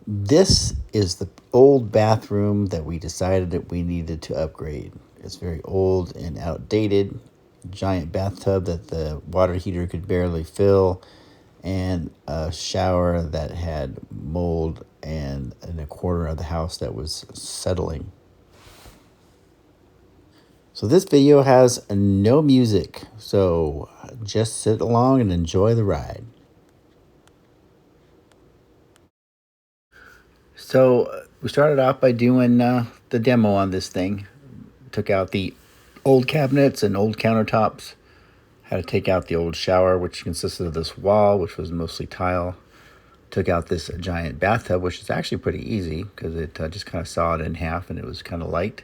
This is the old bathroom that we decided that we needed to upgrade. It's very old and outdated. Giant bathtub that the water heater could barely fill, and a shower that had mold and in a corner of the house that was settling. So this video has no music, so just sit along and enjoy the ride. So we started off by doing the demo on this thing. Took out the old cabinets and old countertops. Had to take out the old shower, which consisted of this wall, which was mostly tile. Took out this giant bathtub, which is actually pretty easy because it just kind of sawed in half and it was kind of light.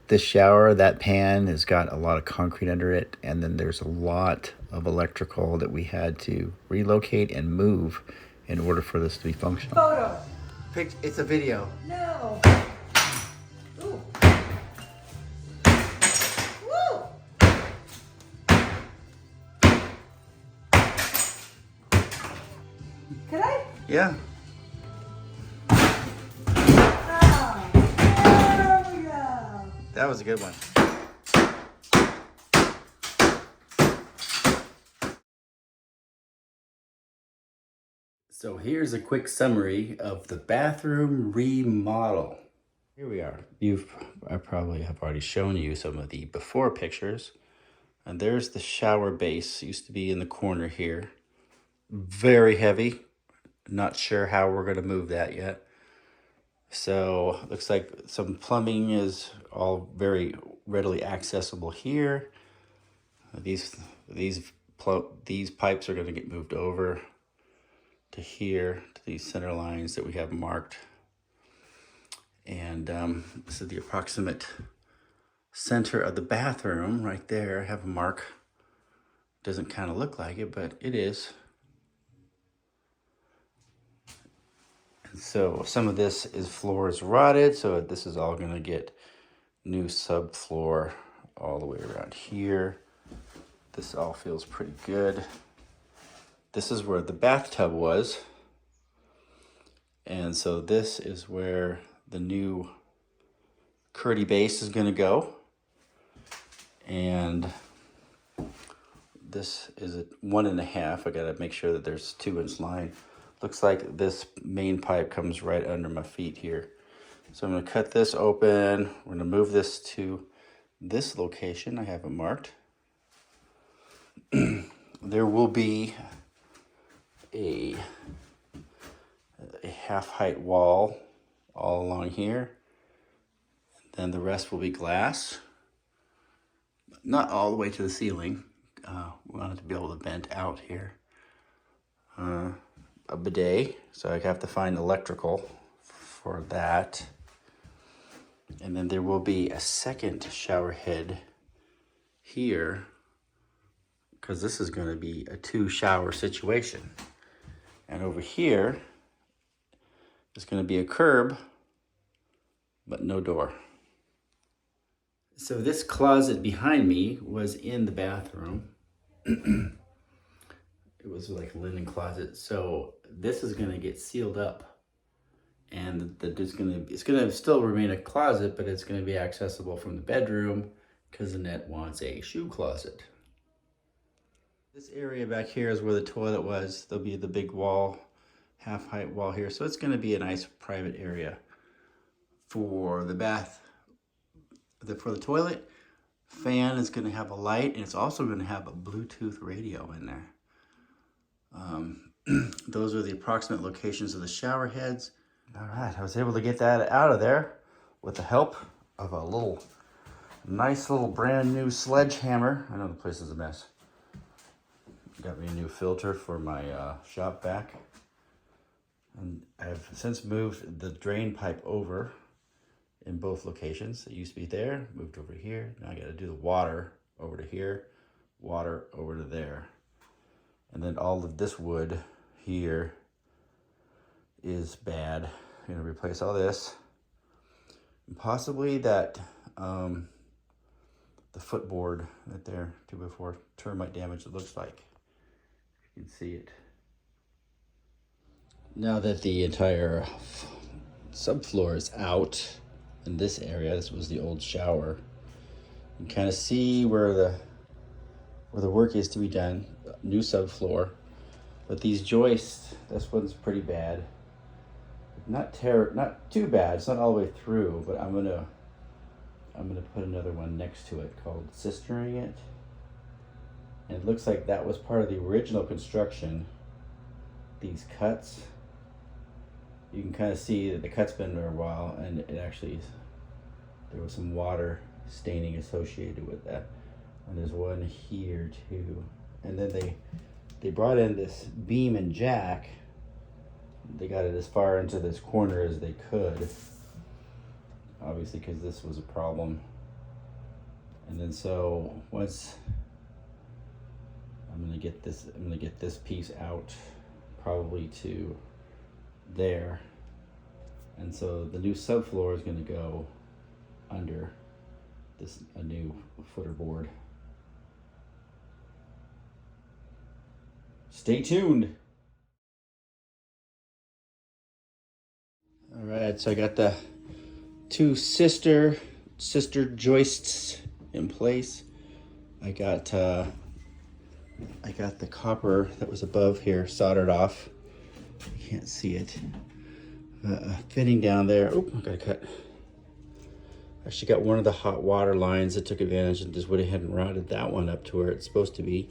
This shower, that pan has got a lot of concrete under it, and then there's a lot of electrical that we had to relocate and move in order for this to be functional. Photo. It's a video. No. Ooh. Woo. Could I? Yeah. Oh, there we go. That was a good one. So here's a quick summary of the bathroom remodel. Here we are. I probably have already shown you some of the before pictures. And there's the shower base. It used to be in the corner here. Very heavy. Not sure how we're going to move that yet. So looks like some plumbing is all very readily accessible here. These pipes are going to get moved over to here, to these center lines that we have marked. And this is the approximate center of the bathroom right there. I have a mark. Doesn't kind of look like it, but it is. And so some of this floor is rotted, so this is all going to get new subfloor all the way around here. This all feels pretty good. This is where the bathtub was. And so this is where the new Curdy base is going to go. And this is a 1.5. I got to make sure that there's 2-inch line. Looks like this main pipe comes right under my feet here. So I'm going to cut this open. We're going to move this to this location. I have it marked. There will be a half-height wall all along here. Then the rest will be glass. Not all the way to the ceiling. We want it to be able to vent out here. A bidet, so I have to find electrical for that. And then there will be a second shower head here, because this is going to be a 2-shower situation. And over here is going to be a curb, but no door. So this closet behind me was in the bathroom. It was like a linen closet. So this is going to get sealed up, and it's going to still remain a closet, but it's going to be accessible from the bedroom because Annette wants a shoe closet. This area back here is where the toilet was. There'll be the big wall, half-height wall here. So it's going to be a nice private area for the bath. For the toilet, fan is going to have a light, and it's also going to have a Bluetooth radio in there. Those are the approximate locations of the shower heads. All right, I was able to get that out of there with the help of a nice little brand new sledgehammer. I know the place is a mess. Got me a new filter for my shop vac. And I've since moved the drain pipe over in both locations. It used to be there, moved over here. Now I got to do the water over to here, water over to there. And then all of this wood here is bad. I'm going to replace all this. And possibly that, the footboard right there, 2x4 termite damage, it looks like. You can see it. Now that the entire subfloor is out in this area, this was the old shower, you can kind of see where the work is to be done. New subfloor, but these joists, this one's pretty bad. Not too bad. It's not all the way through, but I'm gonna put another one next to it called cistering it. And it looks like that was part of the original construction. These cuts, you can kind of see that the cut's been there a while, and it actually, there was some water staining associated with that. And there's one here too. And then they brought in this beam and jack. They got it as far into this corner as they could, obviously because this was a problem. And then so once I'm gonna get this piece out probably to there. And so the new subfloor is gonna go under a new footer board. Stay tuned. All right, so I got the two sister joists in place. I got the copper that was above here soldered off. You can't see it. Fitting down there. Oh, I gotta cut. Actually got one of the hot water lines that took advantage and just went ahead and routed that one up to where it's supposed to be.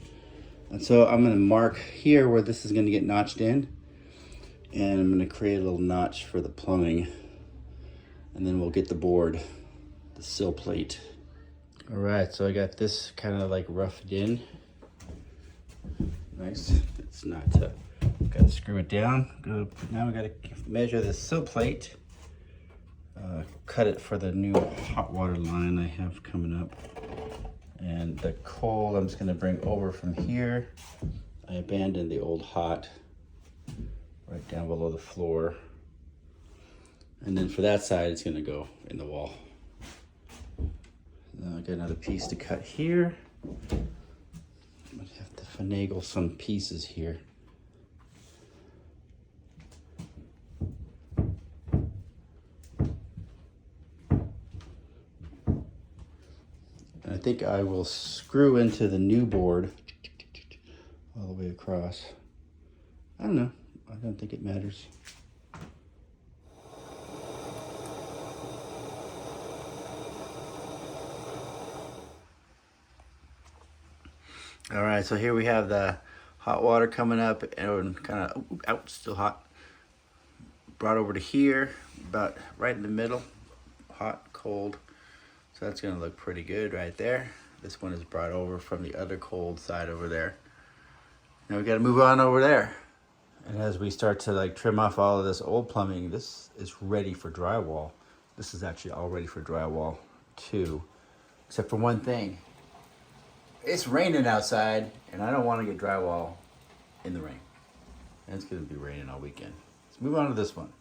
And so I'm gonna mark here where this is gonna get notched in. And I'm gonna create a little notch for the plumbing. And then we'll get the board, the sill plate. All right, so I got this kind of like roughed in. Nice, it's not, gotta screw it down. Now we gotta measure the sill plate. Cut it for the new hot water line I have coming up. And the coal I'm just gonna bring over from here. I abandoned the old hot right down below the floor. And then for that side, it's gonna go in the wall. Now I got another piece to cut here. I'm gonna have to finagle some pieces here. And I think I will screw into the new board all the way across. I don't know. I don't think it matters. All right, so here we have the hot water coming up and kind of, out, still hot. Brought over to here, about right in the middle, hot, cold. So that's gonna look pretty good right there. This one is brought over from the other cold side over there. Now we gotta move on over there. And as we start to like trim off all of this old plumbing, this is ready for drywall. This is actually all ready for drywall too, except for one thing. It's raining outside and I don't want to get drywall in the rain. And it's gonna be raining all weekend. Let's move on to this one.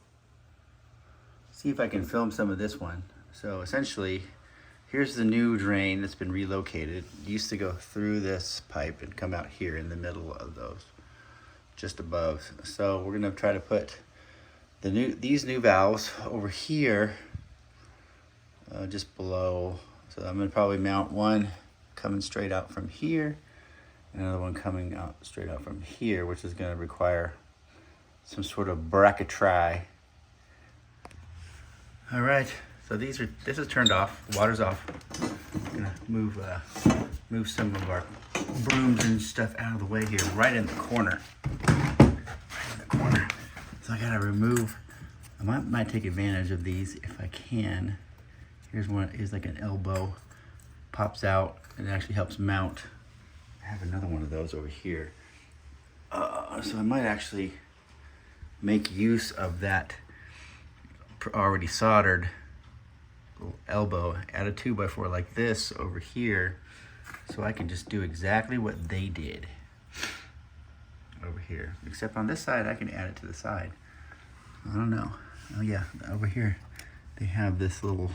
See if I can film some of this one. So essentially, here's the new drain that's been relocated. It used to go through this pipe and come out here in the middle of those, just above. So we're gonna try to put these new valves over here, just below. So I'm gonna probably mount one coming straight out from here, and another one coming out straight out from here, which is gonna require some sort of bracketry. All right, so this is turned off, water's off. I'm gonna move some of our brooms and stuff out of the way here, right in the corner. So I gotta remove, I might take advantage of these if I can. Here's like an elbow, pops out, and it actually helps mount. I have another one of those over here. So I might actually make use of that already soldered little elbow, add a 2x4 like this over here, so I can just do exactly what they did over here. Except on this side, I can add it to the side. I don't know. Oh yeah, over here they have this little,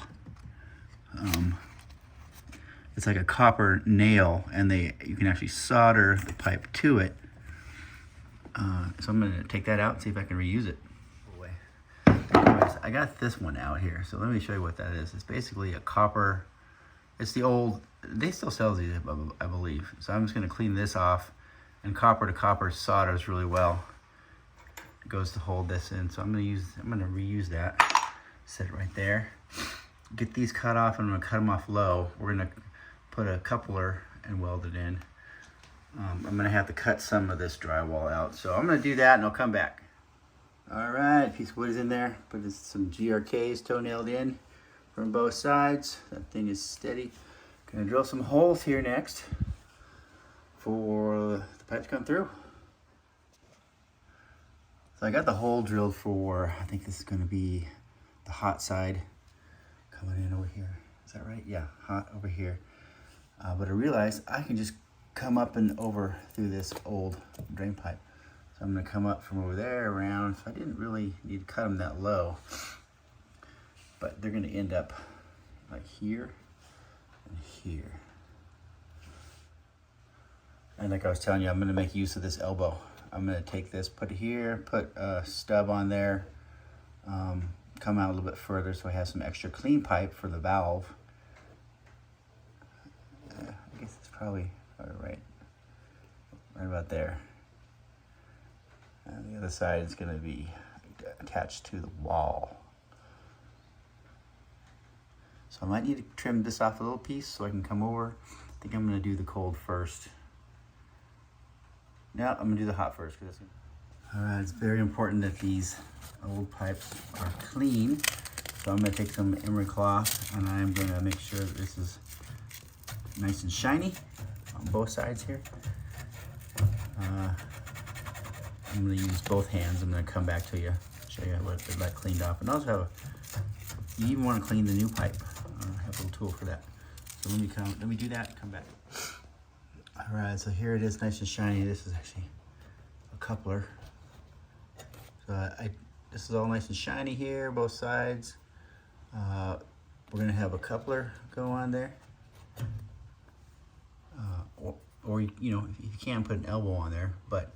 it's like a copper nail, and you can actually solder the pipe to it. So I'm gonna take that out and see if I can reuse it. Anyways, I got this one out here, so let me show you what that is. It's basically a copper, it's the old, they still sell these, I believe. So I'm just gonna clean this off, and copper to copper solders really well. It goes to hold this in, so I'm gonna reuse that. Set it right there. Get these cut off, and I'm gonna cut them off low. We're gonna put a coupler and weld it in. I'm gonna have to cut some of this drywall out, so I'm gonna do that and I'll come back. All right, piece of wood is in there. Put some GRKs toenailed in from both sides. That thing is steady. Gonna drill some holes here next for the pipe to come through. So I got the hole drilled for, I think this is gonna be the hot side coming in over here. Is that right? Yeah, hot over here. But I realized I can just come up and over through this old drain pipe. So I'm gonna come up from over there around. So I didn't really need to cut them that low, but they're gonna end up like here and here. And like I was telling you, I'm gonna make use of this elbow. I'm gonna take this, put it here, put a stub on there, come out a little bit further so I have some extra clean pipe for the valve. I guess it's probably right about there. And the other side is going to be attached to the wall. So I might need to trim this off a little piece so I can come over. I think I'm going to do the cold first. No, I'm going to do the hot first. All right, it's very important that these old pipes are clean. So I'm going to take some emery cloth and I'm going to make sure that this is nice and shiny on both sides here. I'm going to use both hands. I'm going to come back to you, show you what that cleaned off. And also, you even want to clean the new pipe. I have a little tool for that. So let me do that and come back. All right, so here it is, nice and shiny. This is actually a coupler. So this is all nice and shiny here, both sides. We're going to have a coupler go on there. Or you know, if you can put an elbow on there, but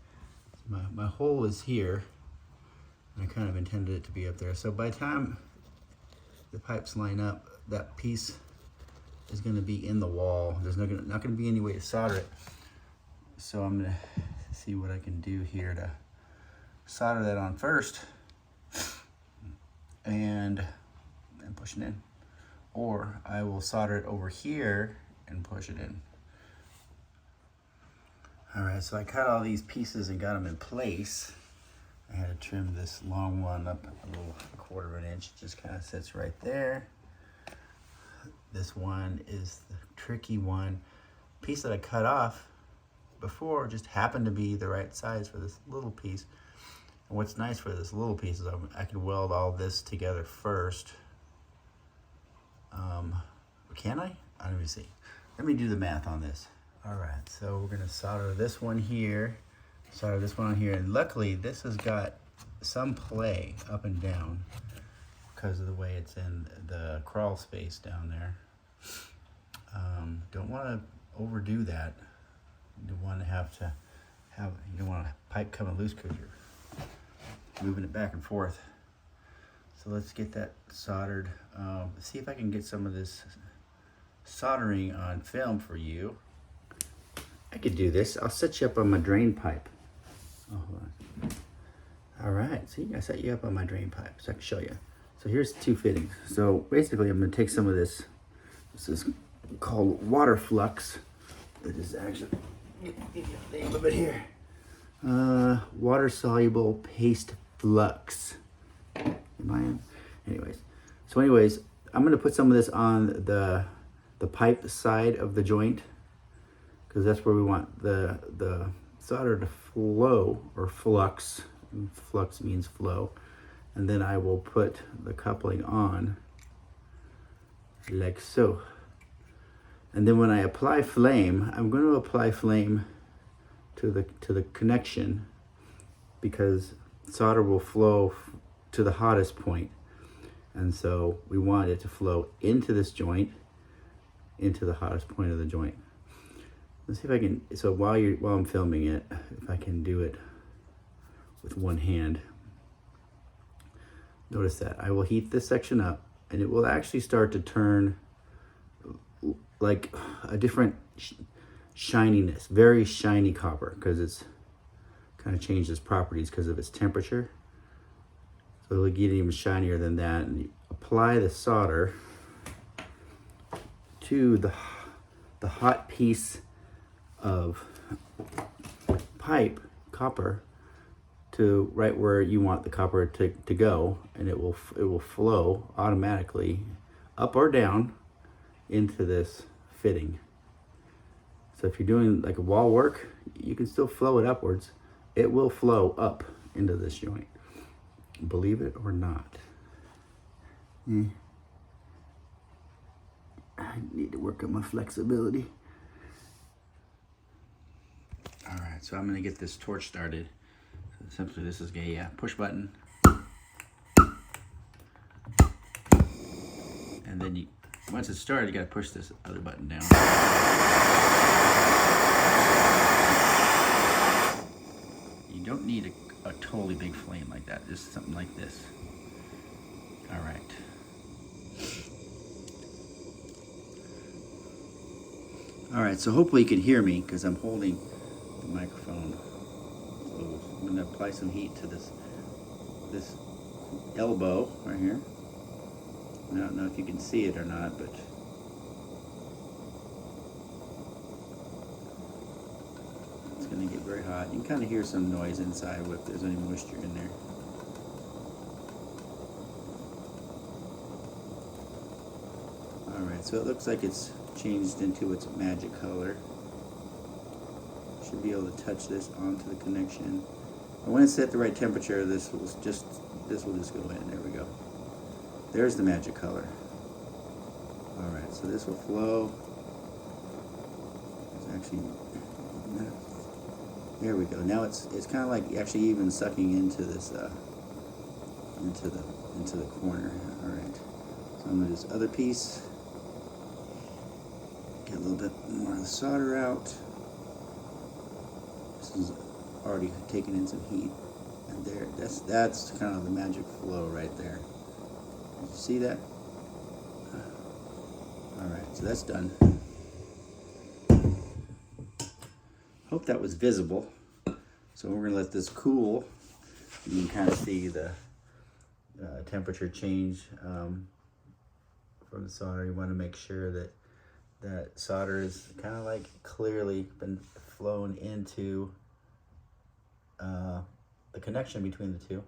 my hole is here, and I kind of intended it to be up there. So by the time the pipes line up, that piece is going to be in the wall. There's not going to be any way to solder it. So I'm going to see what I can do here to solder that on first, and push it in. Or I will solder it over here and push it in. All right, so I cut all these pieces and got them in place. I had to trim this long one up a little 1/4 of an inch. It just kind of sits right there. This one is the tricky one. Piece that I cut off before just happened to be the right size for this little piece. And what's nice for this little piece is I can weld all this together first. Can I? Let me see. Let me do the math on this. All right, so we're gonna solder this one here, solder this one on here, and luckily this has got some play up and down because of the way it's in the crawl space down there. Don't want to overdo that. You don't want to you don't want a pipe coming loose because you're moving it back and forth. So let's get that soldered. See if I can get some of this soldering on film for you. I could do this. I'll set you up on my drain pipe. Oh, hold on. All right, see, I set you up on my drain pipe so I can show you. So here's 2 fittings. So basically I'm gonna take some of this. This is called water flux. It is actually, give you the name of it here. Water soluble paste flux. Am I in? Anyways, I'm gonna put some of this on the pipe side of the joint, because that's where we want the solder to flow, or flux. Flux means flow. And then I will put the coupling on like so. And then when I apply flame, I'm going to apply flame to the connection, because solder will flow to the hottest point. And so we want it to flow into this joint, into the hottest point of the joint. Let's see if I can, so while I'm filming it, if I can do it with one hand. Notice that. I will heat this section up and it will actually start to turn like a different shininess, very shiny copper, because it's kind of changed its properties because of its temperature. So it'll get even shinier than that. And you apply the solder to the hot piece of pipe, copper, to right where you want the copper to go, and it will flow automatically up or down into this fitting. So if you're doing like a wall work, you can still flow it upwards. It will flow up into this joint, believe it or not. I need to work on my flexibility. All right, so I'm gonna get this torch started. Essentially, this is a push button. And then once it's started, you gotta push this other button down. You don't need a totally big flame like that, just something like this. All right. All right, so hopefully you can hear me because I'm holding the microphone. So I'm gonna apply some heat to this elbow right here. I don't know if you can see it or not, but it's gonna get very hot. You can kind of hear some noise inside if there's any moisture in there. All right, so it looks like it's changed into its magic color. Should be able to touch this onto the connection. And when it's at the right temperature, this will just go in. There we go. There's the magic color. All right, so this will flow. It's actually, there we go. Now it's kind of like actually even sucking into this into the corner. All right. So I'm gonna do this other piece. Get a little bit more of the solder out. This is already taking in some heat, and there, that's kind of the magic flow right there. Did you see that? All right, so that's done. Hope that was visible. So we're gonna let this cool. You can kind of see the temperature change from the solder. You want to make sure that solder is kind of like clearly been flown into the connection between the two.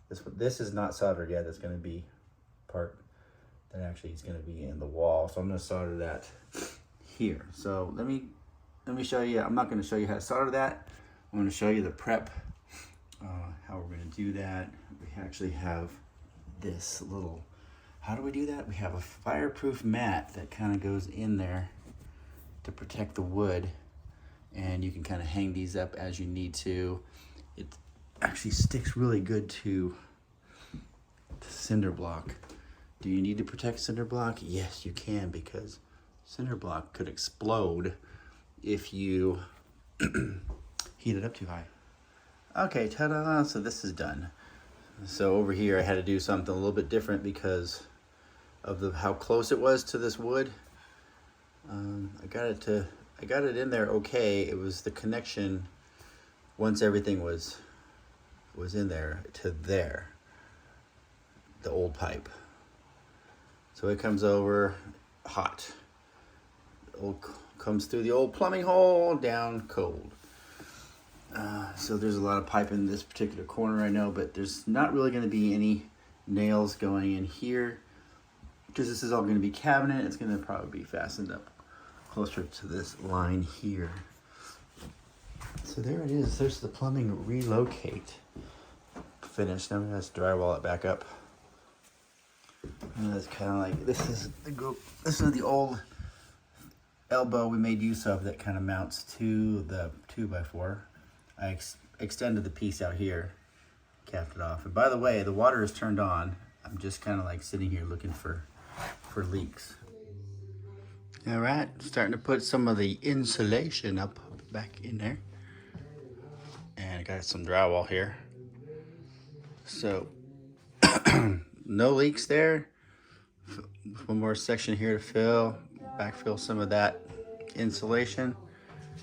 This is not soldered yet. That's going to be part that actually is going to be in the wall. So I'm going to solder that here. So let me show you. I'm not going to show you how to solder that. I'm going to show you the prep, how we're going to do that. We actually have this little, how do we do that? We have a fireproof mat that kind of goes in there to protect the wood, and you can kind of hang these up as you need to. It actually sticks really good to cinder block. Do you need to protect cinder block? Yes, you can, because cinder block could explode if you heat it up too high. Okay, ta-da, so this is done. So over here I had to do something a little bit different because of how close it was to this wood. I got it in there okay. It was the connection once everything was in there to there, the old pipe. So it comes over hot. Comes through the old plumbing hole, down cold. So there's a lot of pipe in this particular corner, I know, but there's not really going to be any nails going in here because this is all going to be cabinet. It's going to probably be fastened up closer to this line here. So there it is. There's the plumbing relocate finished. Now we have to drywall it back up. And it's kind of like, this is the old elbow we made use of that kind of mounts to the 2x4. I extended the piece out here, capped it off. And by the way, the water is turned on. I'm just kind of like sitting here looking for leaks. All right, starting to put some of the insulation up back in there. And I got some drywall here. So no leaks there. One more section here to fill, backfill some of that insulation.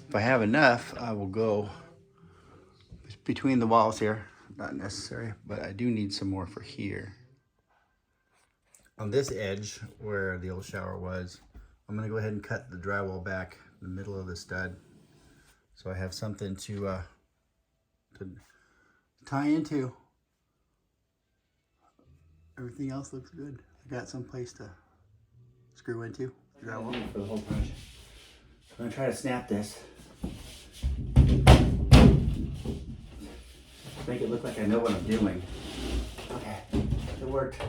If I have enough, I will go between the walls here. Not necessary, but I do need some more for here. On this edge where the old shower was, I'm gonna go ahead and cut the drywall back in the middle of the stud, so I have something to tie into. Everything else looks good. I got some place to screw into drywall for the whole project. So I'm gonna try to snap this. Make it look like I know what I'm doing. Okay, it worked.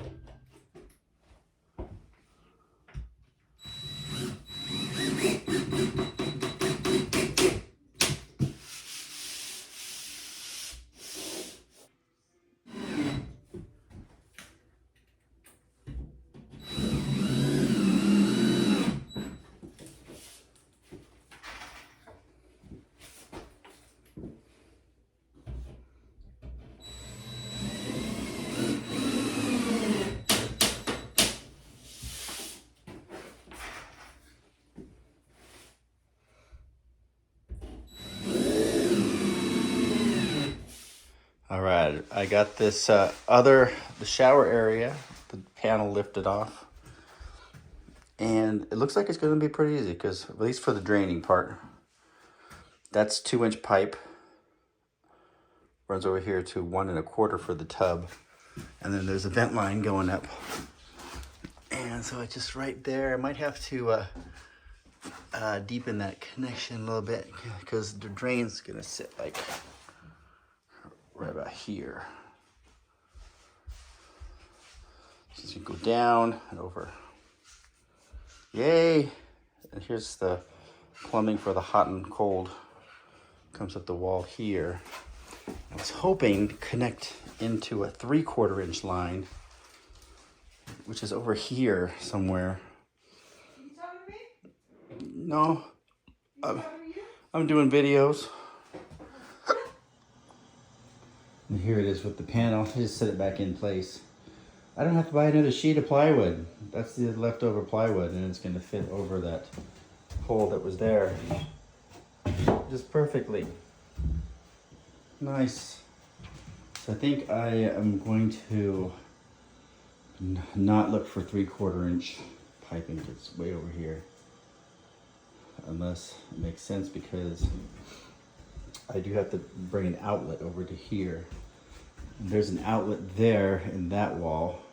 All right, I got this the shower area, the panel lifted off. And it looks like it's gonna be pretty easy because at least for the draining part, that's 2-inch pipe. Runs over here to 1 1/4 for the tub. And then there's a vent line going up. And so it's just right there. I might have to deepen that connection a little bit because the drain's gonna sit like right about here. So you go down and over. Yay! And here's the plumbing for the hot and cold. Comes up the wall here. I was hoping to connect into a 3/4 inch line, which is over here somewhere. You talking to me? No, You talking to you? I'm doing videos. And here it is with the panel. I just set it back in place. I don't have to buy another sheet of plywood. That's the leftover plywood, and it's going to fit over that hole that was there. Just perfectly. Nice. So I think I am going to not look for 3/4 inch piping. It's way over here. Unless it makes sense because I do have to bring an outlet over to here. And there's an outlet there in that wall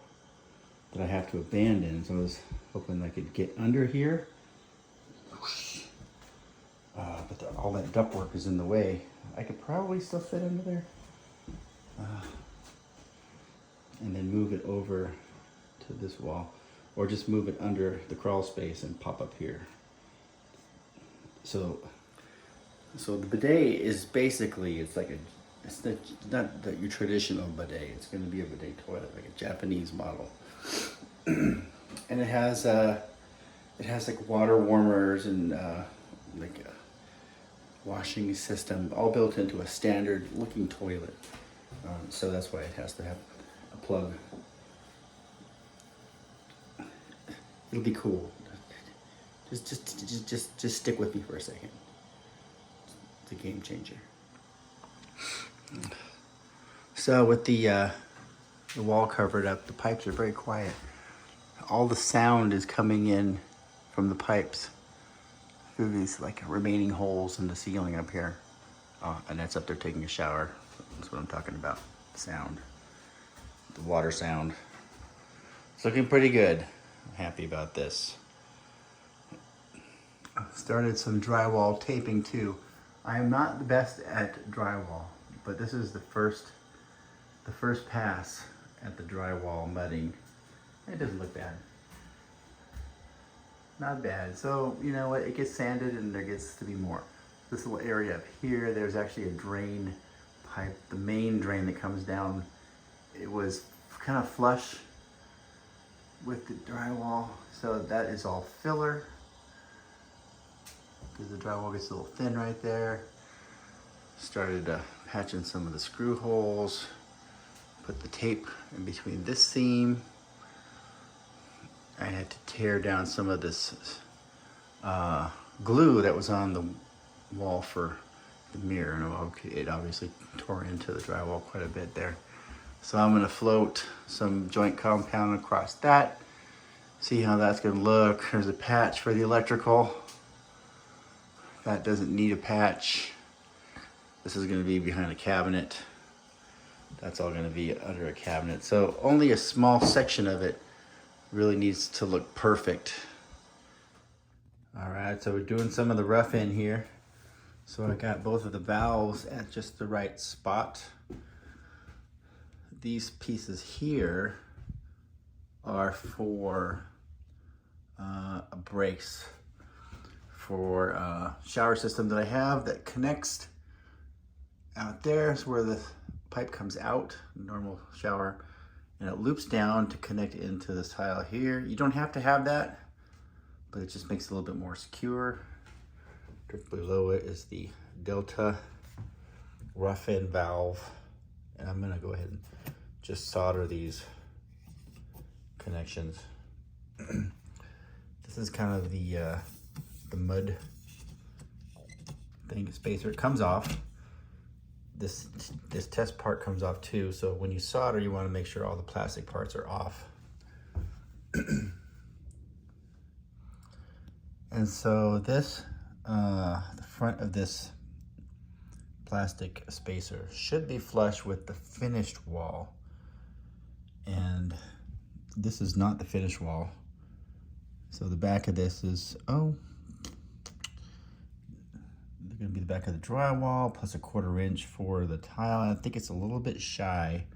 that I have to abandon. So I was hoping I could get under here. But all that ductwork is in the way. I could probably still fit under there. And then move it over to this wall. Or just move it under the crawl space and pop up here. So the bidet is basically, it's not your traditional bidet. It's going to be a bidet toilet, like a Japanese model. And it has like water warmers and like a washing system, all built into a standard looking toilet. So that's why it has to have a plug. It'll be cool. Just stick with me for a second. It's a game changer. So with the wall covered up, the pipes are very quiet. All the sound is coming in from the pipes through these like remaining holes in the ceiling up here. And that's up there taking a shower. That's what I'm talking about. Sound. The water sound. It's looking pretty good. I'm happy about this. Started some drywall taping too. I am not the best at drywall, but this is the first pass at the drywall mudding. It doesn't look bad. Not bad. So, you know what, it gets sanded and there gets to be more. This little area up here, there's actually a drain pipe, the main drain that comes down. It was kind of flush with the drywall, so that is all filler. Because the drywall gets a little thin right there. Started patching some of the screw holes, put the tape in between this seam. I had to tear down some of this glue that was on the wall for the mirror, and it obviously tore into the drywall quite a bit there. So I'm gonna float some joint compound across that, see how that's gonna look. There's a patch for the electrical. That doesn't need a patch. This is gonna be behind a cabinet. That's all gonna be under a cabinet. So only a small section of it really needs to look perfect. All right, so we're doing some of the rough in here. So I got both of the valves at just the right spot. These pieces here are for brakes for a shower system that I have that connects out there. Is where the pipe comes out, normal shower, and it loops down to connect into this tile here. You don't have to have that, but it just makes it a little bit more secure. Directly below it is the Delta rough-in valve, and I'm gonna go ahead and just solder these connections. This is kind of the mud thing spacer. It comes off. This test part comes off too. So when you solder, you want to make sure all the plastic parts are off. And so this, the front of this plastic spacer should be flush with the finished wall. And this is not the finished wall. So the back of this is, gonna be the back of the drywall plus a 1/4 inch for the tile. I think it's a little bit shy,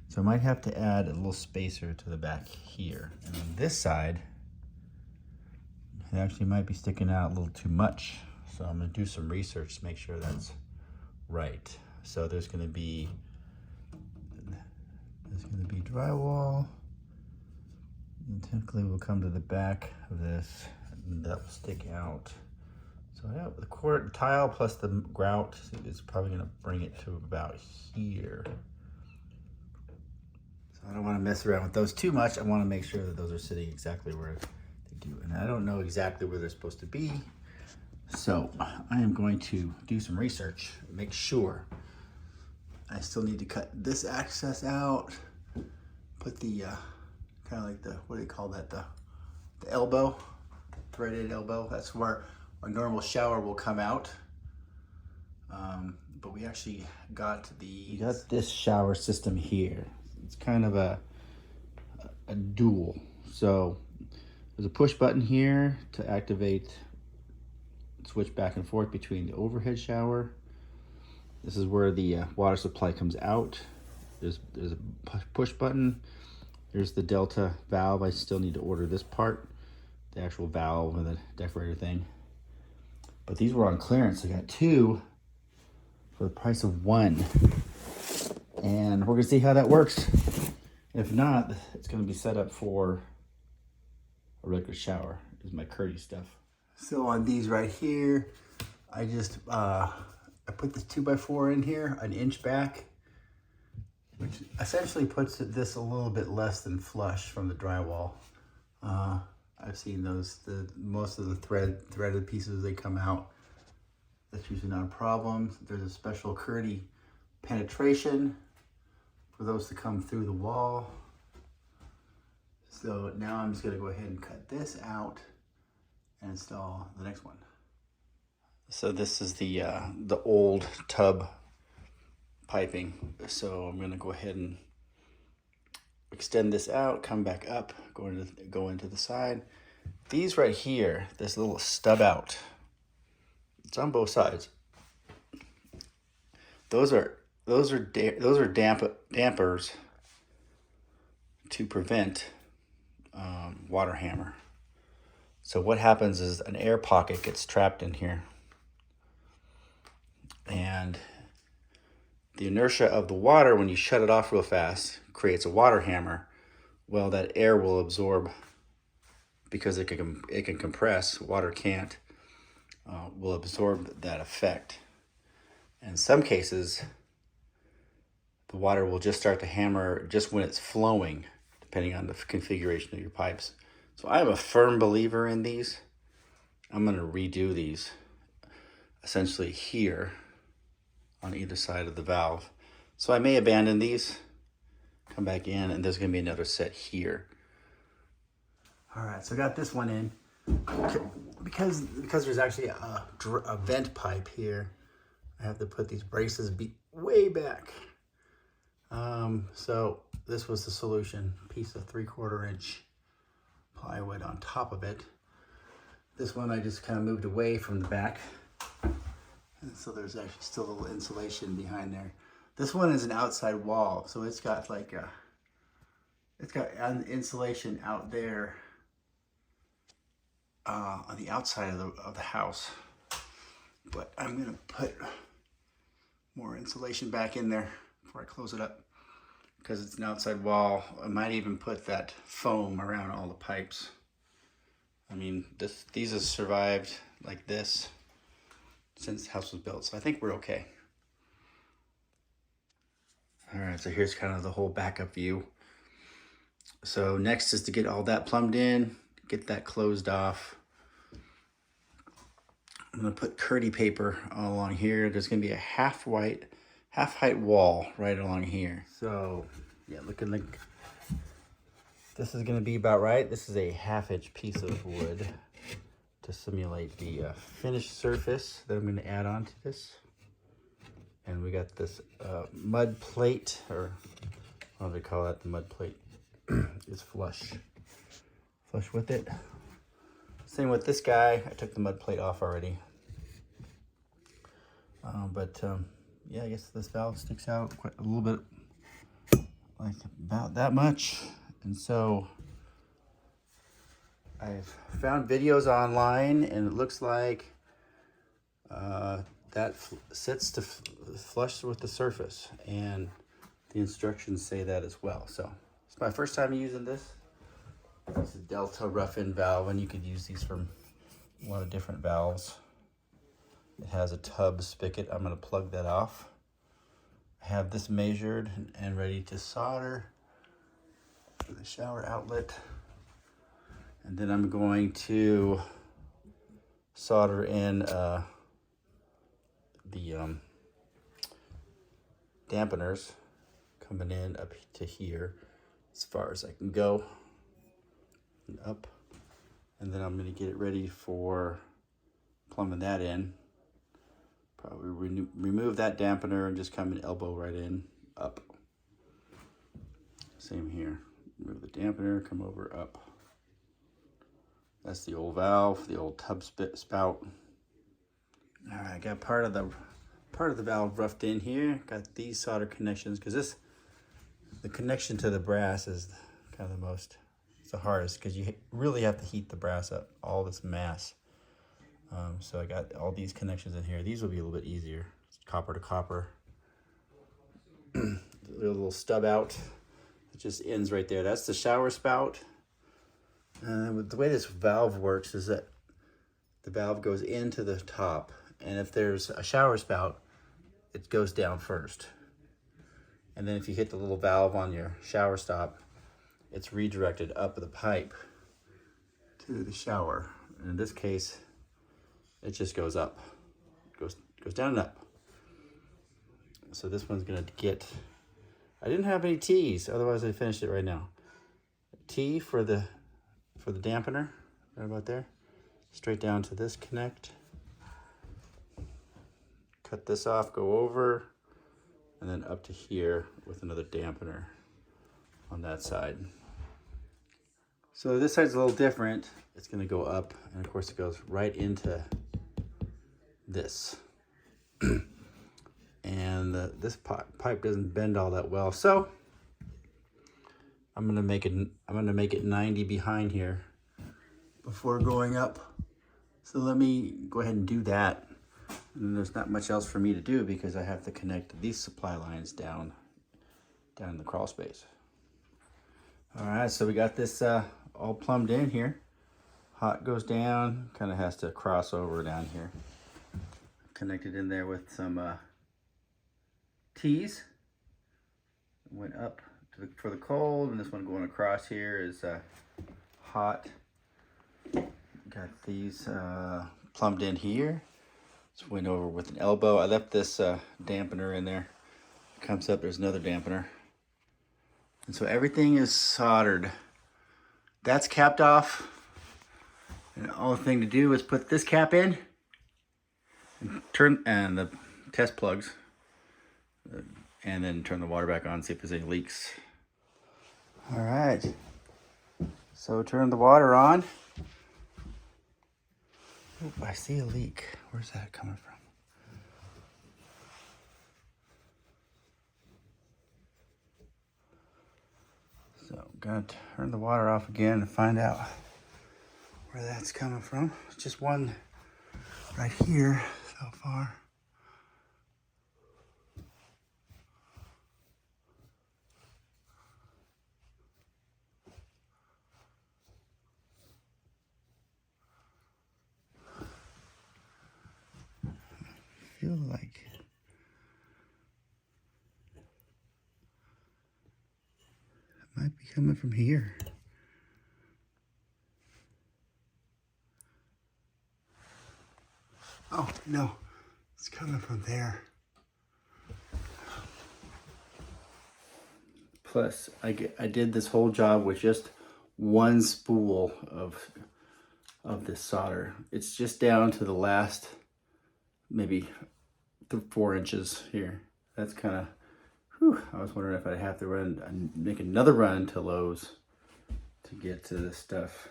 so I might have to add a little spacer to the back here. And on this side, it actually might be sticking out a little too much. So I'm gonna do some research to make sure that's right. So there's gonna be drywall. And typically we'll come to the back of this, and that will stick out. So yeah, the tile plus the grout is probably gonna bring it to about here. So I don't wanna mess around with those too much. I wanna make sure that those are sitting exactly where they do. And I don't know exactly where they're supposed to be. So I am going to do some research, make sure. I still need to cut this access out, put the, kind of like the, what do you call that? The elbow, threaded elbow. That's where our normal shower will come out. But we actually got this shower system here. It's kind of a dual. So there's a push button here to activate, switch back and forth between the overhead shower. This is where the water supply comes out. There's a push button. There's the Delta valve. I still need to order this part, the actual valve and the decorator thing. But these were on clearance. I got 2 for the price of 1. And we're gonna see how that works. If not, it's gonna be set up for a regular shower. Is my Curdy stuff. So on these right here, I just I put this 2x4 in here, 1 inch back, which essentially puts this a little bit less than flush from the drywall. I've seen those, most of the threaded pieces, they come out. That's usually not a problem. There's a special Curdy penetration for those to come through the wall. So now I'm just gonna go ahead and cut this out and install the next one. So this is the old tub piping. So I'm gonna go ahead and extend this out, come back up, go into the side. These right here, this little stub out, it's on both sides. Those are dampers to prevent water hammer. So what happens is an air pocket gets trapped in here, and the inertia of the water, when you shut it off real fast, creates a water hammer. Well, that air will absorb, because it can compress. Water can't. Will absorb that effect. In some cases, the water will just start to hammer just when it's flowing, depending on the configuration of your pipes. So I am a firm believer in these. I'm going to redo these essentially here on either side of the valve. So I may abandon these, come back in, and there's going to be another set here. All right, so I got this one in. Because there's actually a vent pipe here, I have to put these braces way back. So this was the solution. Piece of 3/4 inch plywood on top of it. This one I just kind of moved away from the back. And so there's actually still a little insulation behind there. This one is an outside wall, so it's got like it's got an insulation out there on the outside of the house. But I'm gonna put more insulation back in there before I close it up, because it's an outside wall. I might even put that foam around all the pipes. I mean, these have survived like this since the house was built, so I think we're okay. All right, so here's kind of the whole backup view. So next is to get all that plumbed in, get that closed off. I'm gonna put curdy paper all along here. There's gonna be a half height wall right along here. So yeah, looking like this is gonna be about right. This is a 1/2 inch piece of wood to simulate the finished surface that I'm gonna add on to this. And we got this mud plate, or what do they call that? The mud plate is flush with it. Same with this guy. I took the mud plate off already. Yeah, I guess this valve sticks out quite a little bit, like about that much. And so I've found videos online, and it looks like that sits to flush with the surface, and the instructions say that as well. So it's my first time using this. It's a Delta rough-in valve, and you could use these from a lot of different valves. It has a tub spigot. I'm going to plug that off. I have this measured and ready to solder for the shower outlet. And then I'm going to solder in the dampeners coming in up to here as far as I can go and up. And then I'm going to get it ready for plumbing that in. Probably remove that dampener and just come and elbow right in, up. Same here. Remove the dampener, come over, up. That's the old valve, the old tub spout. All right, I got part of the valve roughed in here. Got these solder connections, because the connection to the brass is kind of it's the hardest, because you really have to heat the brass up, all this mass. So I got all these connections in here. These will be a little bit easier. It's copper to copper. The little stub out. It just ends right there. That's the shower spout. And the way this valve works is that the valve goes into the top, and if there's a shower spout, it goes down first. And then if you hit the little valve on your shower stop, it's redirected up the pipe to the shower. And in this case, it just goes up, goes down and up. So this one's gonna get, I didn't have any T's, otherwise I finished it right now. T for the dampener, right about there. Straight down to this connect. Cut this off, go over, and then up to here with another dampener on that side. So this side's a little different. It's gonna go up, and of course it goes right into this. And this pipe doesn't bend all that well, so I'm gonna make it 90 behind here before going up. So let me go ahead and do that. And there's not much else for me to do, because I have to connect these supply lines down in the crawl space. All right, so we got this all plumbed in here. Hot goes down, kind of has to cross over down here. Connected in there with some T's went up for the cold, and this one going across here is hot. Got these plumbed in here. Just went over with an elbow. I left this dampener in there. Comes up, there's another dampener. And so everything is soldered. That's capped off. And the only thing to do is put this cap in and the test plugs, and then turn the water back on, see if there's any leaks. All right, so turn the water on. Oop, I see a leak. Where's that coming from? So I'm gonna turn the water off again and find out where that's coming from. It's just one right here so far. I feel like it might be coming from here. Oh, no, it's coming from there. Plus, I did this whole job with just one spool of this solder. It's just down to the last maybe 4 inches here. That's kind of, I was wondering if I'd have to make another run to Lowe's to get to this stuff.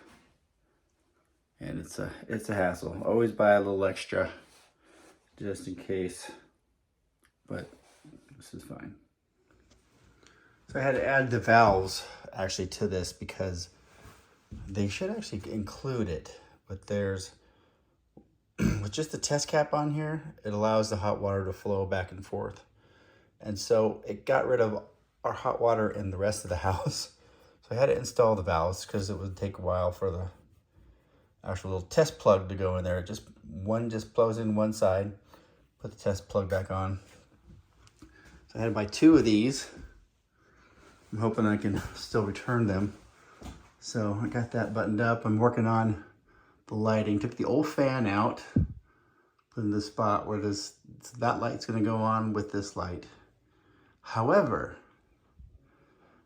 And it's a hassle. Always buy a little extra just in case, but this is fine. So I had to add the valves actually to this because they should actually include it, but there's, with just the test cap on here, it allows the hot water to flow back and forth. And so it got rid of our hot water in the rest of the house. So I had to install the valves because it would take a while for the actual little test plug to go in there. Just plugs in one side, put the test plug back on. So I had to buy 2 of these. I'm hoping I can still return them. So I got that buttoned up. I'm working on the lighting. Took the old fan out, put in the spot where that light's gonna go on with this light. However,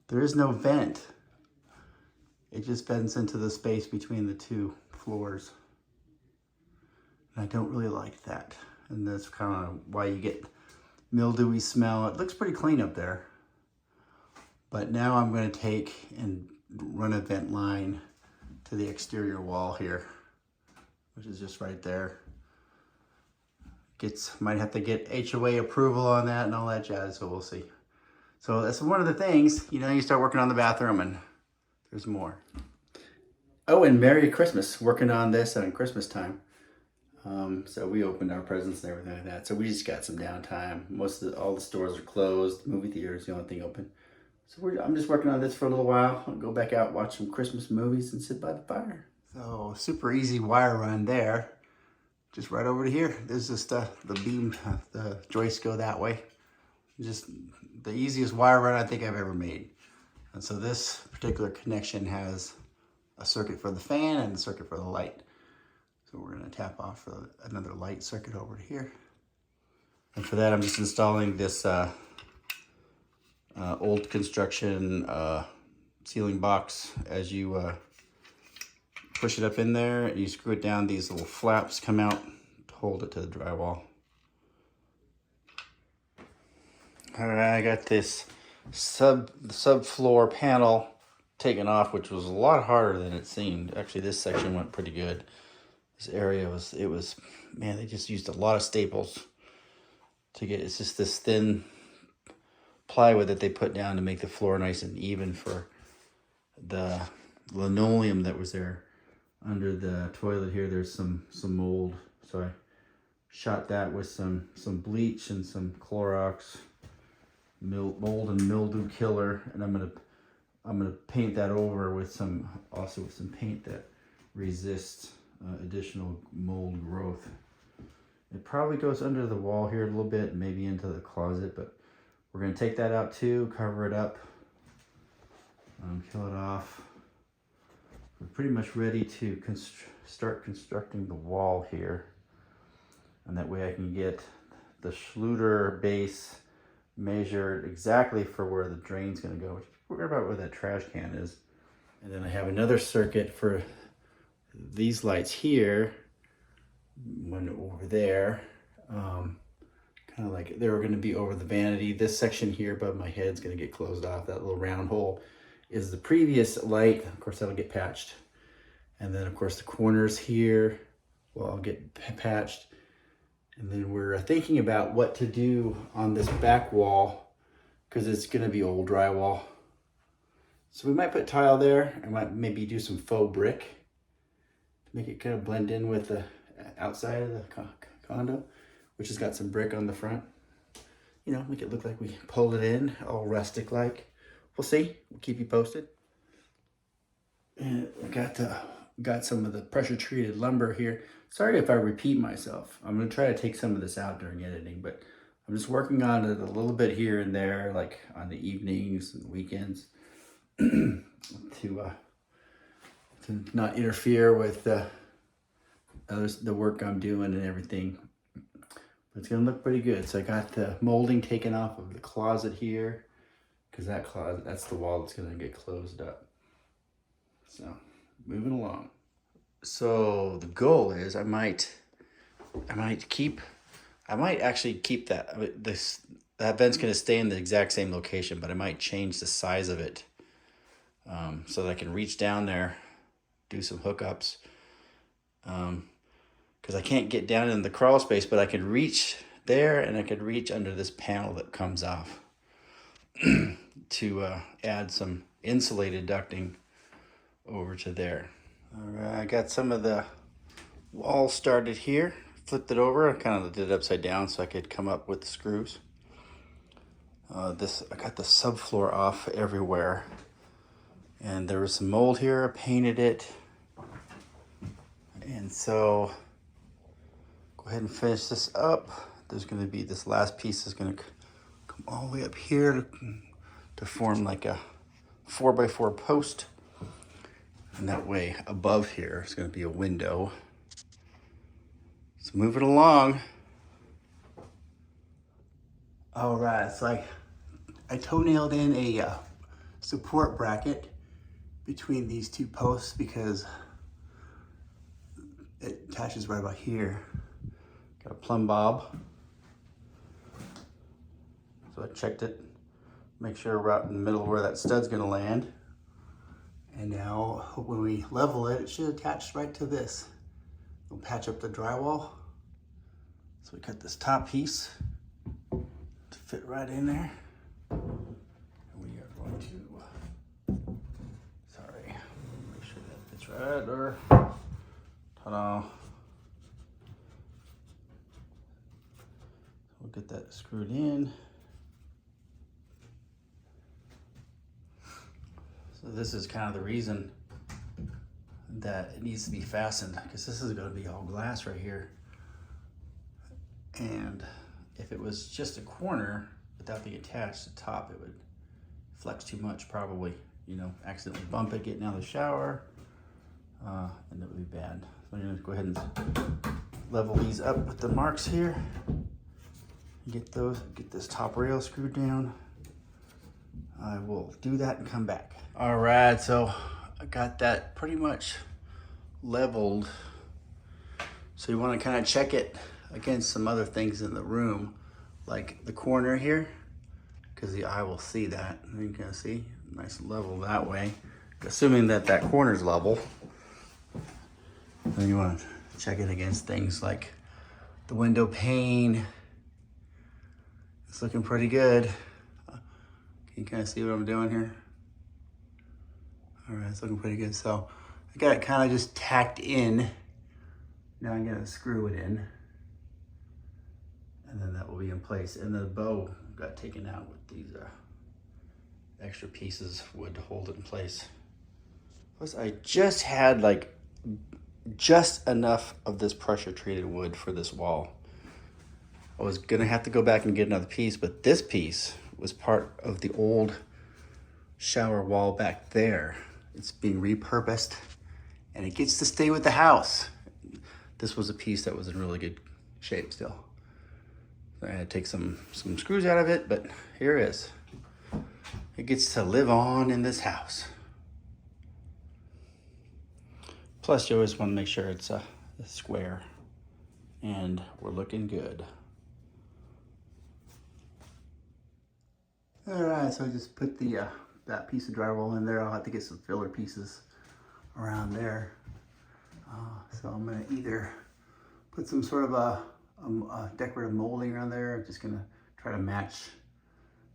there is no vent. It just vents into the space between the 2 floors. And I don't really like that. And that's kind of why you get mildewy smell. It looks pretty clean up there. But now I'm going to take and run a vent line to the exterior wall here, which is just right there. Might have to get HOA approval on that and all that jazz, so we'll see. So that's one of the things, you start working on the bathroom and there's more. Oh, and Merry Christmas. Working on this on Christmas time. So we opened our presents and everything like that. So we just got some downtime. All the stores are closed. The movie theater is the only thing open. So I'm just working on this for a little while. I'll go back out, watch some Christmas movies, and sit by the fire. So super easy wire run there. Just right over to here. There's just the beam, the joists go that way. Just the easiest wire run I think I've ever made. And so this particular connection has a circuit for the fan and a circuit for the light. So we're gonna tap off for another light circuit over here. And for that, I'm just installing this old construction ceiling box. As you push it up in there, you screw it down, these little flaps come out to hold it to the drywall. All right, I got this subfloor panel taken off, which was a lot harder than it seemed. Actually, this section went pretty good. This area was, man, they just used a lot of staples to get, it's just this thin plywood that they put down to make the floor nice and even for the linoleum that was there. Under the toilet here, there's some mold. So I shot that with some bleach and some Clorox mold and mildew killer, and I'm gonna paint that over with some paint that resists additional mold growth. It probably goes under the wall here a little bit, maybe into the closet, but we're gonna take that out too, cover it up, kill it off. We're pretty much ready to start constructing the wall here. And that way I can get the Schluter base measured exactly for where the drain's gonna go. Worry about where that trash can is. And then I have another circuit for these lights here, one over there. Kind of like they were gonna be over the vanity. This section here above my head's gonna get closed off. That little round hole is the previous light. Of course, that'll get patched. And then of course the corners here will all get patched. And then we're thinking about what to do on this back wall because it's gonna be old drywall. So we might put tile there. I might maybe do some faux brick to make it kind of blend in with the outside of the condo, which has got some brick on the front. You know, make it look like we pulled it in, all rustic like. We'll see, we'll keep you posted. And I got some of the pressure treated lumber here. Sorry if I repeat myself. I'm gonna try to take some of this out during editing, but I'm just working on it a little bit here and there, like on the evenings and weekends, to not interfere with the work I'm doing and everything. But it's gonna look pretty good. So I got the molding taken off of the closet here, because that closet, that's the wall that's gonna get closed up. So moving along. So the goal is I might actually keep that. That vent's gonna stay in the exact same location, but I might change the size of it so that I can reach down there, do some hookups. Because I can't get down in the crawl space, but I could reach there and I could reach under this panel that comes off to add some insulated ducting over to there. All right, I got some of the wall started here, flipped it over. I kind of did it upside down so I could come up with the screws. I got the subfloor off everywhere, and there was some mold here. I painted it, and so go ahead and finish this up. There's going to be this last piece is going to come all the way up here to form like a 4x4 post. And that way above here is going to be a window. So move it along. All right, so I toe-nailed in a support bracket between these two posts because it attaches right about here. Got a plumb bob. So I checked it, make sure right in the middle where that stud's gonna land. And now when we level it, it should attach right to this. We'll patch up the drywall. So we cut this top piece to fit right in there. And we are going to, sorry, make sure that fits right there. Ta-da. We'll get that screwed in. So this is kind of the reason that it needs to be fastened, because this is going to be all glass right here. And if it was just a corner without being attached to the top, it would flex too much, probably, you know, accidentally bump it getting out of the shower, and it would be bad. So I'm going to go ahead and level these up with the marks here. Get this top rail screwed down. I will do that and come back. All right, so I got that pretty much leveled. So you want to kind of check it against some other things in the room, like the corner here, because the eye will see that. You can see nice level that way, assuming that that corner's level. Then you want to check it against things like the window pane. It's looking pretty good. Can you kind of see what I'm doing here? All right, it's looking pretty good. So I got it kind of just tacked in. Now I'm gonna screw it in, and then that will be in place. And the bow got taken out with these extra pieces of wood to hold it in place. Plus, I just had like just enough of this pressure treated wood for this wall. I was gonna have to go back and get another piece, but this piece was part of the old shower wall back there. It's being repurposed and it gets to stay with the house. This was a piece that was in really good shape still. I had to take some screws out of it, but here it is. It gets to live on in this house. Plus, you always want to make sure it's a square, and we're looking good. All right, so I just put the that piece of drywall in there. I'll have to get some filler pieces around there. So I'm gonna either put some sort of a decorative molding around there. I'm just gonna try to match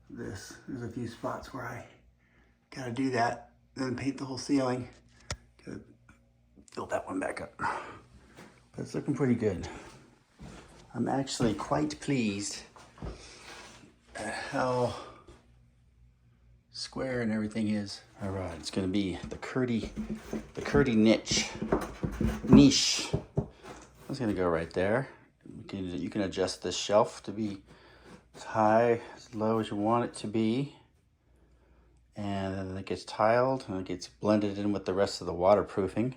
this. There's a few spots where I gotta do that, then paint the whole ceiling. Gotta fill that one back up. But it's looking pretty good. I'm actually quite pleased at how square and everything is. All right, it's gonna be the Curdy niche. That's gonna go right there. You can adjust this shelf to be as high, as low as you want it to be. And then it gets tiled and it gets blended in with the rest of the waterproofing.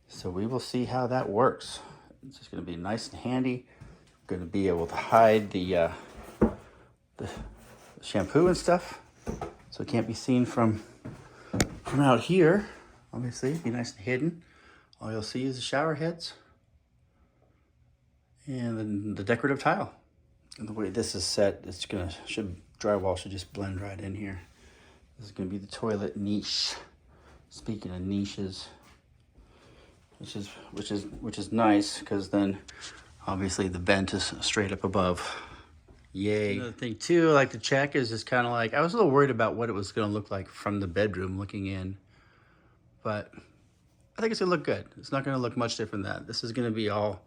So we will see how that works. It's just gonna be nice and handy. Gonna be able to hide the shampoo and stuff, so it can't be seen from out here. Obviously, be nice and hidden. All you'll see is the shower heads and then the decorative tile. And the way this is set, drywall should just blend right in here. This is gonna be the toilet niche. Speaking of niches, which is nice, because then obviously the vent is straight up above. Yay. Another thing too I like to check is just kind of like, I was a little worried about what it was gonna look like from the bedroom looking in, but I think it's gonna look good. It's not gonna look much different than that. This is gonna be all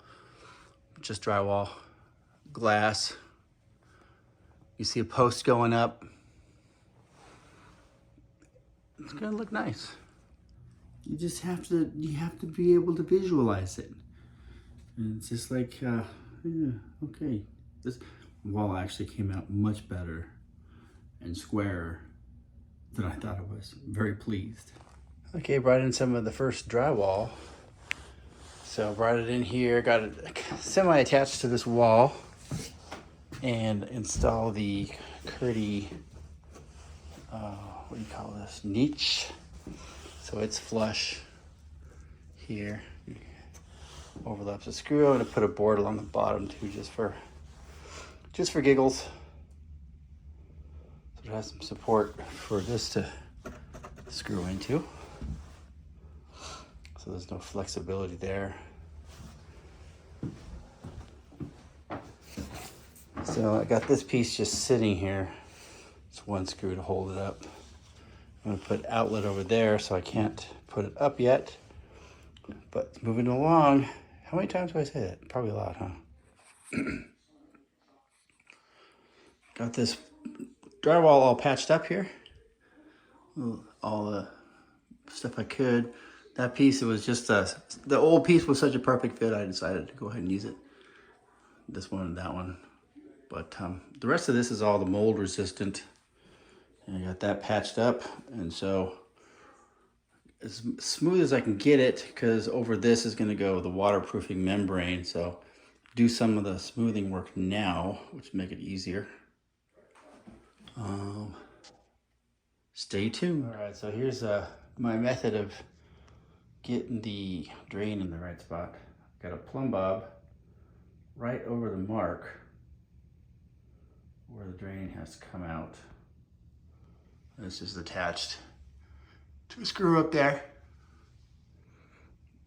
just drywall, glass. You see a post going up. It's gonna look nice. You just have to be able to visualize it. And it's just like, yeah, okay. This wall actually came out much better and squarer than I thought it was. Very pleased. Okay, brought in some of the first drywall. So brought it in here, got it semi-attached to this wall, and install the Curdy, what do you call this? Niche. So it's flush here. Overlaps the screw. I'm gonna put a board along the bottom too, just for giggles. So it has some support for this to screw into. So there's no flexibility there. So I got this piece just sitting here. It's one screw to hold it up. I'm gonna put outlet over there, so I can't put it up yet. But it's moving along. How many times do I say that? Probably a lot, huh? Got this drywall all patched up here. All the stuff I could. That piece, it was just the old piece was such a perfect fit, I decided to go ahead and use it. This one and that one. But the rest of this is all the mold resistant. And I got that patched up. And so as smooth as I can get it, because over this is going to go the waterproofing membrane. So do some of the smoothing work now, which make it easier. Stay tuned. All right, so here's my method of getting the drain in the right spot. Got a plumb bob right over the mark where the drain has to come out. This is attached to a screw up there.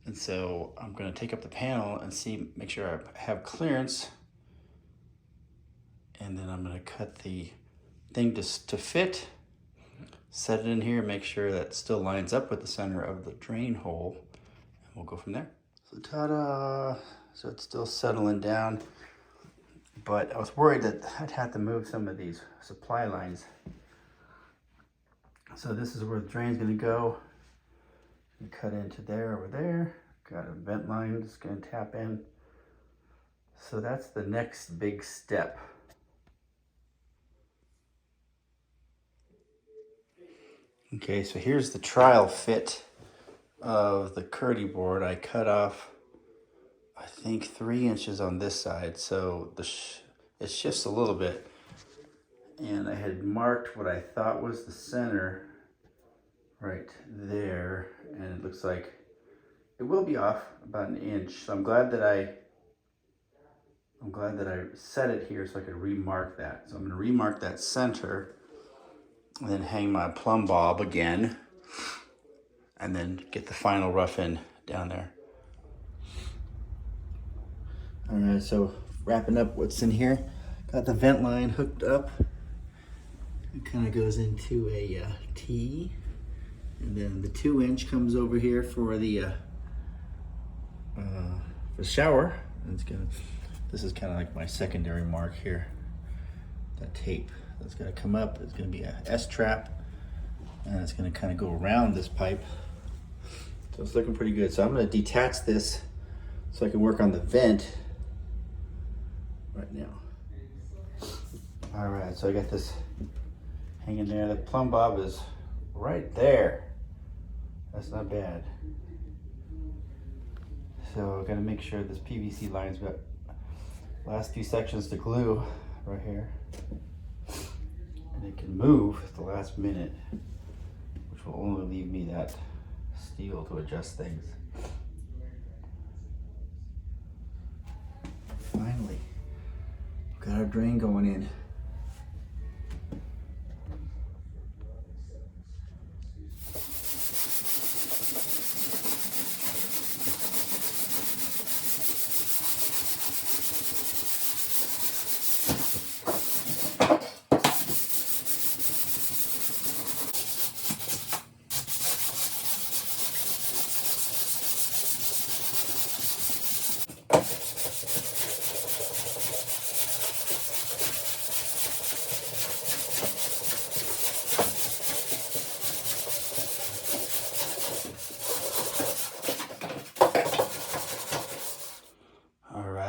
And so I'm gonna take up the panel and make sure I have clearance. And then I'm gonna cut the thing to fit, set it in here, make sure that still lines up with the center of the drain hole, and we'll go from there. So ta-da! So it's still settling down, but I was worried that I'd have to move some of these supply lines. So this is where the drain's gonna go. You cut into there, over there. Got a vent line that's gonna tap in. So that's the next big step. Okay, so here's the trial fit of the Curdy board. I cut off, I think, 3 inches on this side, so it shifts a little bit. And I had marked what I thought was the center right there, and it looks like it will be off about an inch. So I'm glad that I set it here so I could remark that. So I'm going to remark that center, and then hang my plumb bob again, and then get the final rough in down there. All right, so wrapping up what's in here, got the vent line hooked up. It kind of goes into a T, and then the 2-inch comes over here for the shower. And this is kind of like my secondary mark here. That tape that's gonna come up. It's gonna be a S-trap, and it's gonna kind of go around this pipe. So it's looking pretty good. So I'm gonna detach this so I can work on the vent right now. All right, so I got this hanging there. The plumb bob is right there. That's not bad. So I gotta make sure this PVC line's got last few sections to glue right here. And it can move at the last minute, which will only leave me that steel to adjust things. Finally, got our drain going in.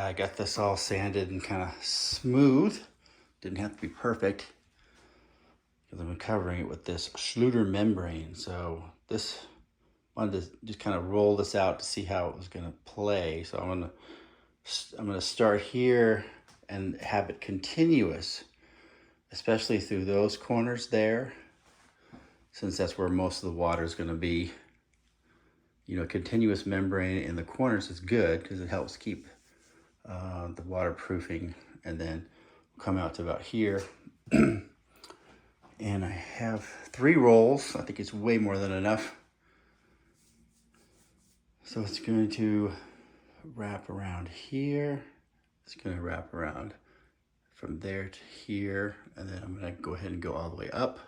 I got this all sanded and kind of smooth. Didn't have to be perfect because I've been covering it with this Schluter membrane. So this, wanted to just kind of roll this out to see how it was going to play. So I'm going to start here and have it continuous, especially through those corners there, since that's where most of the water is going to be. You know, continuous membrane in the corners is good because it helps keep the waterproofing, and then come out to about here. And I have 3 rolls. I think it's way more than enough. So it's going to wrap around here. It's going to wrap around from there to here, and then I'm going to go ahead and go all the way up.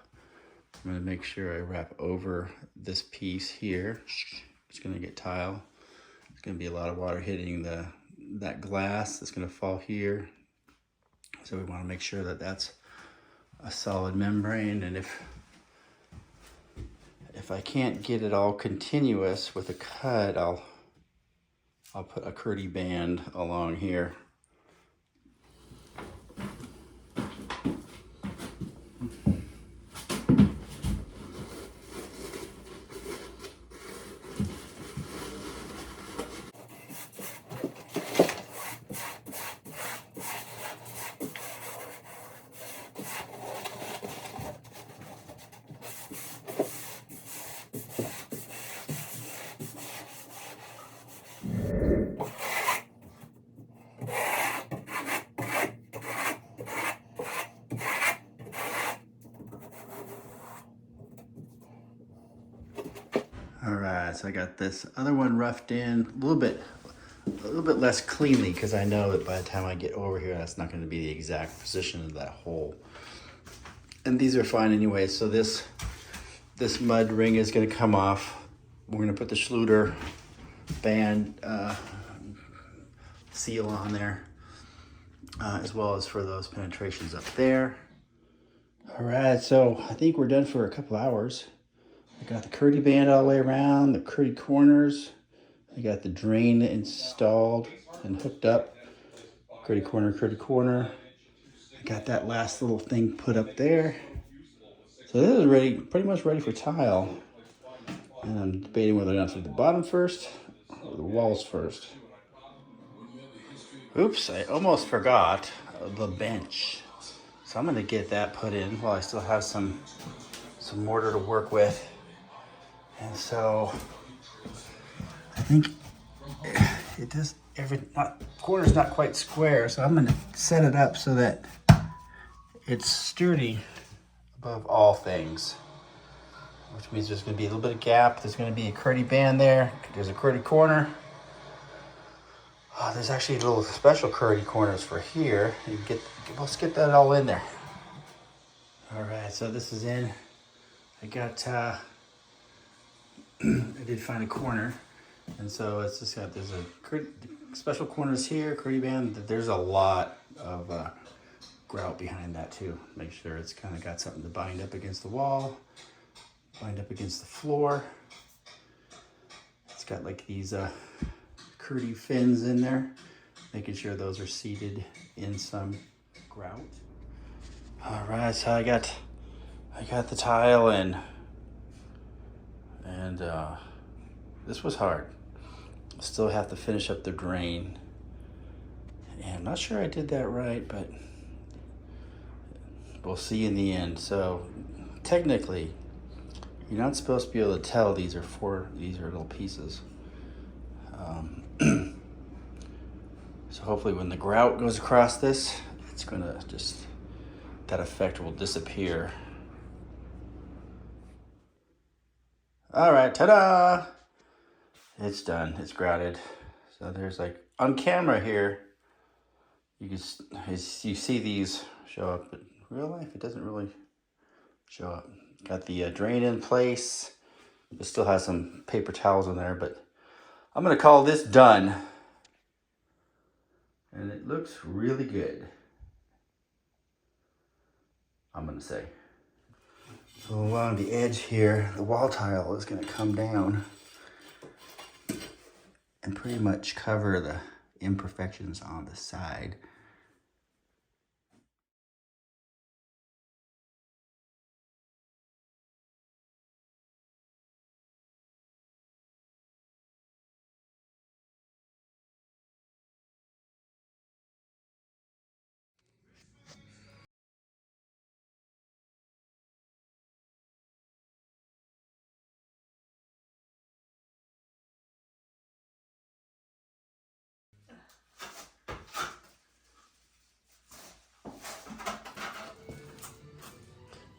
I'm going to make sure I wrap over this piece here. It's going to get tile. It's going to be a lot of water hitting that glass that's going to fall here. So we want to make sure that that's a solid membrane. And if I can't get it all continuous with a cut, I'll put a Curdy band along here. All right, so I got this other one roughed in a little bit less cleanly, because I know that by the time I get over here, that's not going to be the exact position of that hole. And these are fine anyway. So this mud ring is going to come off. We're going to put the Schluter band seal on there, as well as for those penetrations up there. All right, so I think we're done for a couple hours. I got the Curdy band all the way around, the Curdy corners. I got the drain installed and hooked up. Curdy corner, Curdy corner. I got that last little thing put up there. So this is ready, pretty much ready for tile. And I'm debating whether or not to do the bottom first or the walls first. Oops, I almost forgot the bench. So I'm gonna get that put in while I still have some mortar to work with. And so I think it does corner's not quite square, so I'm gonna set it up so that it's sturdy above all things. Which means there's gonna be a little bit of gap. There's gonna be a curdy band there. There's a curdy corner. Oh, there's actually little special curdy corners for here. Let's get that all in there. All right, so this is in. I got, I did find a corner. And so it's just got, there's a special corners here, curdy band. There's a lot of grout behind that too. Make sure it's kind of got something to bind up against the wall, bind up against the floor. It's got like these curdy fins in there, making sure those are seated in some grout. All right, so I got the tile in, and this was hard. Still have to finish up the drain, and I'm not sure I did that right, but we'll see in the end. So technically, you're not supposed to be able to tell these are little pieces. So hopefully when the grout goes across this, it's gonna that effect will disappear. All right, ta-da! It's done, it's grouted. So there's like, on camera here, you see these show up, but in real life, it doesn't really show up. Got the drain in place. It still has some paper towels in there, but I'm gonna call this done. And it looks really good, I'm gonna say. So along the edge here, the wall tile is gonna come down and pretty much cover the imperfections on the side.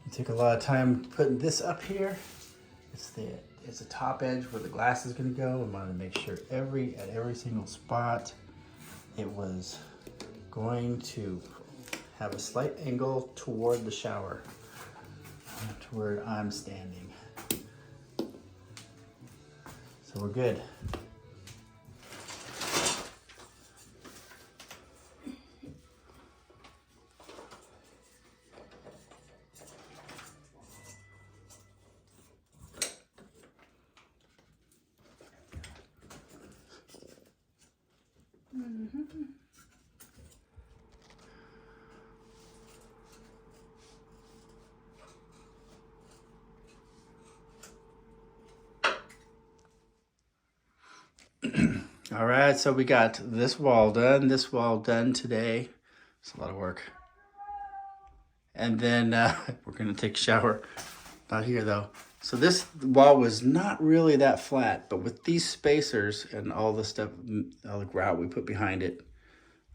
It took a lot of time putting this up here. It's the top edge where the glass is gonna go. I wanted to make sure at every single spot it was going to have a slight angle toward the shower, to where I'm standing. So we're good. All right, so we got this wall done today. It's a lot of work. And then we're gonna take a shower. Not here though. So this wall was not really that flat, but with these spacers and all the stuff, all the grout we put behind it,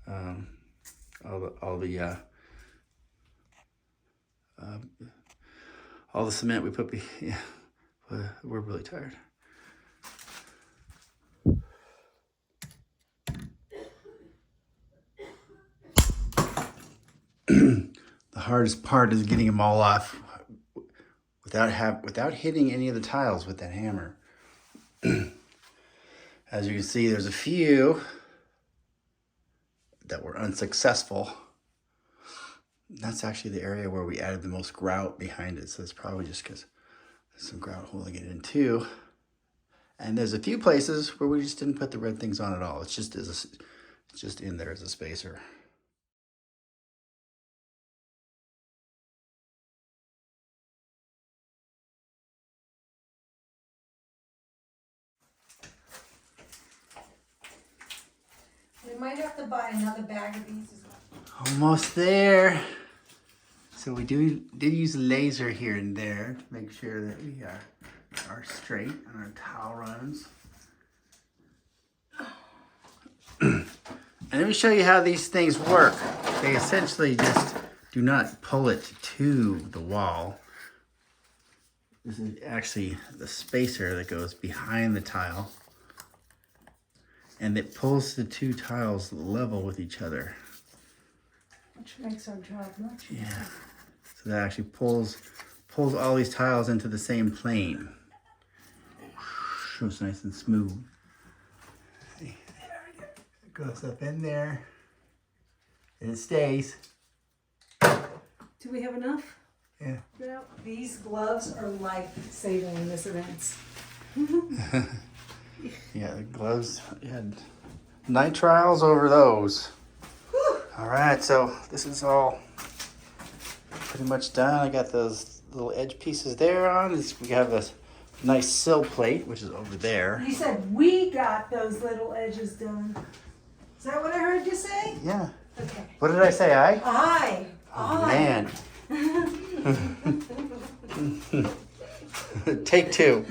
all the cement we put yeah, we're really tired. The hardest part is getting them all off without hitting any of the tiles with that hammer. As you can see, there's a few that were unsuccessful. That's actually the area where we added the most grout behind it. So it's probably just because there's some grout holding it in too. And there's a few places where we just didn't put the red things on at all. It's just in there as a spacer. might have to buy another bag of these as well. Almost there. So we did use a laser here and there to make sure that we are straight on our towel runs. And let me show you how these things work. They essentially just do not pull it to the wall. This is actually the spacer that goes behind the tile. And it pulls the two tiles level with each other. Which makes our job much easier. Yeah. So that actually pulls all these tiles into the same plane. So it's nice and smooth. See, it goes up in there, and it stays. Do we have enough? Yeah. Yeah. These gloves are life-saving in this event. Yeah, the gloves, you had nitriles over those. Whew. All right, so this is all pretty much done. I got those little edge pieces there on. We have this nice sill plate, which is over there. You said we got those little edges done. Is that what I heard you say? Yeah. Okay. What did I say? I? I. Oh, man. Take two.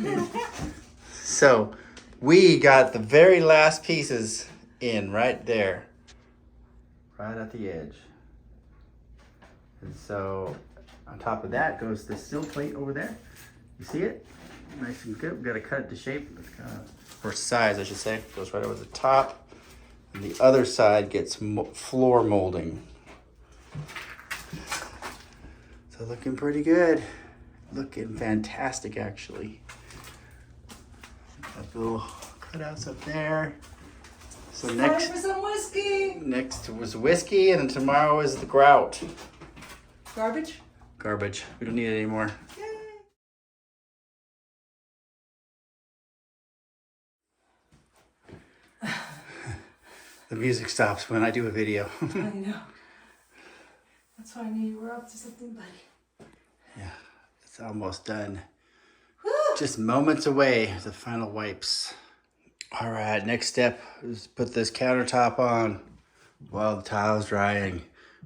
So we got the very last pieces in right there, right at the edge. And so on top of that goes the sill plate over there. You see it? Nice and good. We got to cut it to shape. It's kind of, or size, I should say. Goes right over the top. And the other side gets floor molding. So looking pretty good. Looking fantastic, actually. Got the little cutouts up there. So Time next for some whiskey. was whiskey, and then tomorrow is the grout. Garbage? Garbage. We don't need it anymore. Yay. The music stops when I do a video. I know. That's why I knew you were up to something, buddy. Yeah, it's almost done. Whew. Just moments away, the final wipes. All right, next step is put this countertop on while the tile's drying.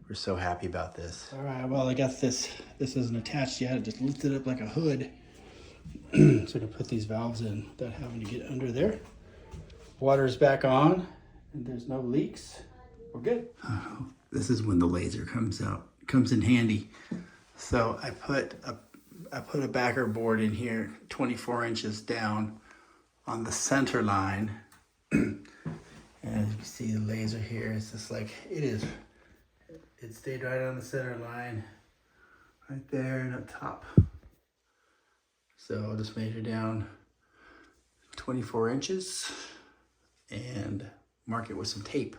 We're so happy about this. All right, well, I got this. This isn't attached yet. I just lifted it up like a hood. So I can put these valves in without having to get under there. Water's back on, and there's no leaks. We're good. Oh, this is when the laser comes out. It comes in handy. So I put a backer board in here, 24 inches down on the center line. And as you can see the laser here, it's just like, it stayed right on the center line, right there and up top. So I'll just measure down 24 inches and mark it with some tape.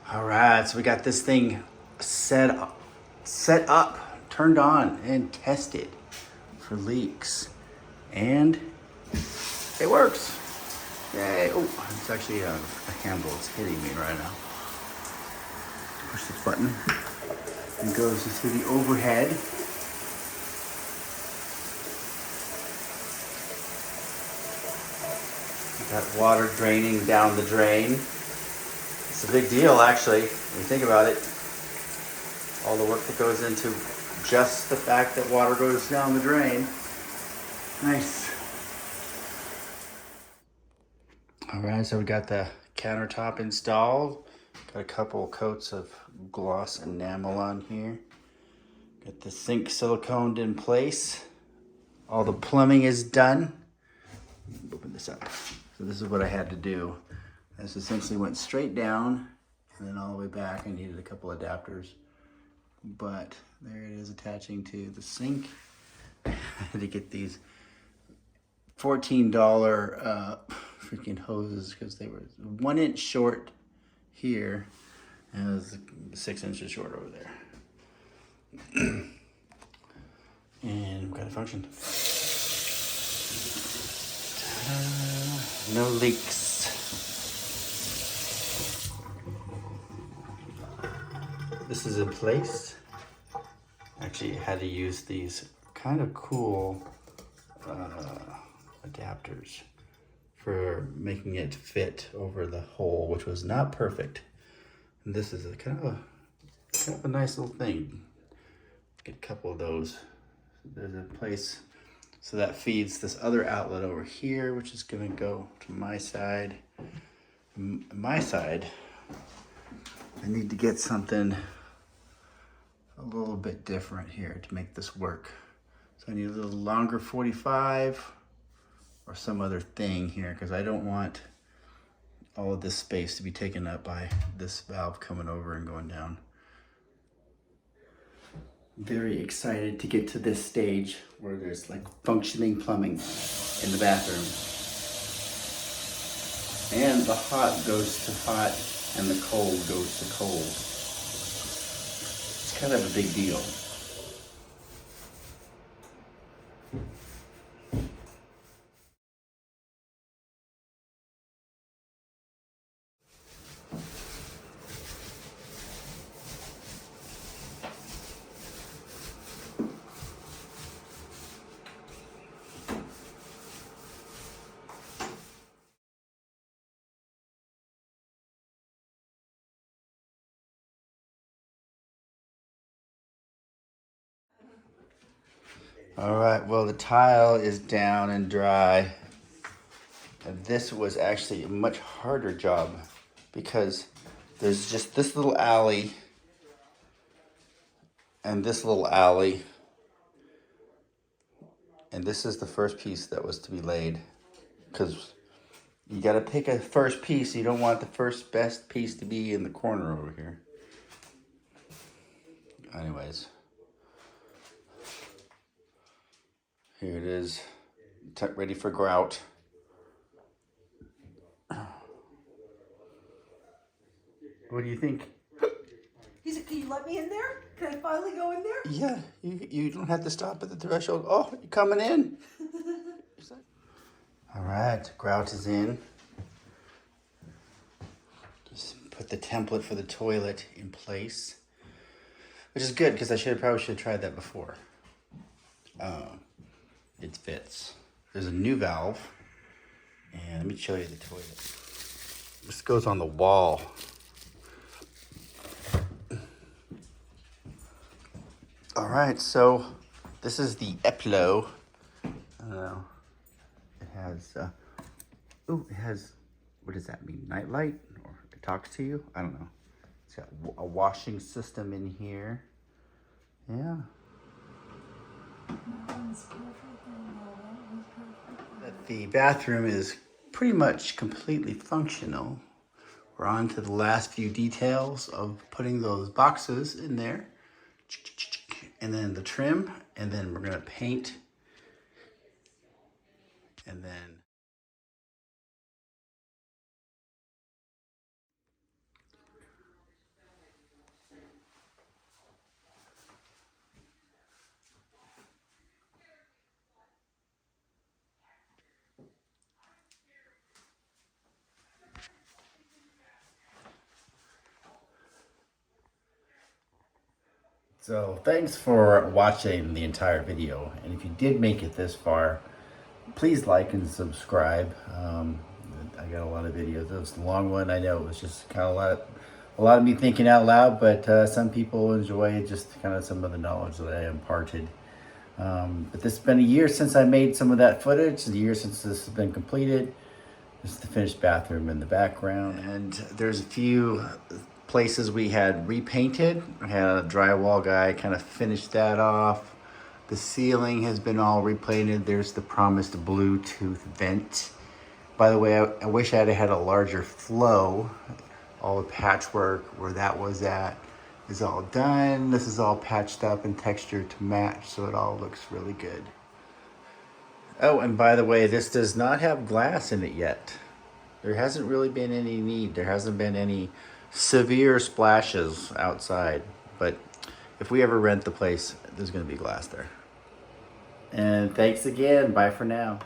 All right, so we got this thing set up, turned on, and tested for leaks. And it works. Yay. Oh, it's actually a handle. It's hitting me right now. Push this button. It goes into the overhead. Got water draining down the drain. It's a big deal, actually, when you think about it. All the work that goes into just the fact that water goes down the drain. Nice. All right, so we got the countertop installed. Got a couple coats of gloss enamel on here. Got the sink siliconed in place. All the plumbing is done. Open this up. So this is what I had to do. This essentially went straight down and then all the way back. I needed a couple adapters, but there it is attaching to the sink. I had to get these $14 freaking hoses because they were 1 inch short here and it was 6 inches short over there. And we've got a function. Ta-da. No leaks. This is in place. Actually, I had to use these kind of cool adapters for making it fit over the hole, which was not perfect. And this is a kind of a nice little thing. Get a couple of those. There's a place, so that feeds this other outlet over here, which is gonna go to my side. My side, I need to get something a little bit different here to make this work. So I need a little longer 45 or some other thing here because I don't want all of this space to be taken up by this valve coming over and going down. Very excited to get to this stage where there's like functioning plumbing in the bathroom. And the hot goes to hot and the cold goes to cold. It's kind of a big deal. All right, well, the tile is down and dry. And this was actually a much harder job because there's just this little alley and this little alley. And this is the first piece that was to be laid because you got to pick a first piece. You don't want the first best piece to be in the corner over here. Anyways. Here it is, ready for grout. What do you think? He said, "Can you let me in there? Can I finally go in there?" Yeah, you don't have to stop at the threshold. Oh, you're coming in. All right, grout is in. Just put the template for the toilet in place, which is good because I probably should have tried that before. It fits. There's a new valve, and let me show you the toilet. This goes on the wall. All right, so this is the Eplo. I don't know. It has, it has, what does that mean? Nightlight? Or it talks to you? I don't know. It's got a washing system in here. Yeah. The bathroom is pretty much completely functional. We're on to the last few details of putting those boxes in there. And then the trim, and then we're gonna paint. And then so thanks for watching the entire video. And if you did make it this far, please like and subscribe. I got a lot of videos. It was a long one. I know it was just kind of a lot of me thinking out loud, but some people enjoy just kind of some of the knowledge that I imparted. But this has been a year since I made some of that footage, a year since this has been completed. This is the finished bathroom in the background. And there's a few places we had repainted. I had a drywall guy kind of finish that off. The ceiling has been all repainted. There's the promised Bluetooth vent. By the way, I wish I had had a larger flow. All the patchwork where that was at is all done. This is all patched up and textured to match, so it all looks really good. Oh, and by the way, this does not have glass in it yet. There hasn't really been any need. There hasn't been any severe splashes outside. But if we ever rent the place, there's going to be glass there. And thanks again. Bye for now.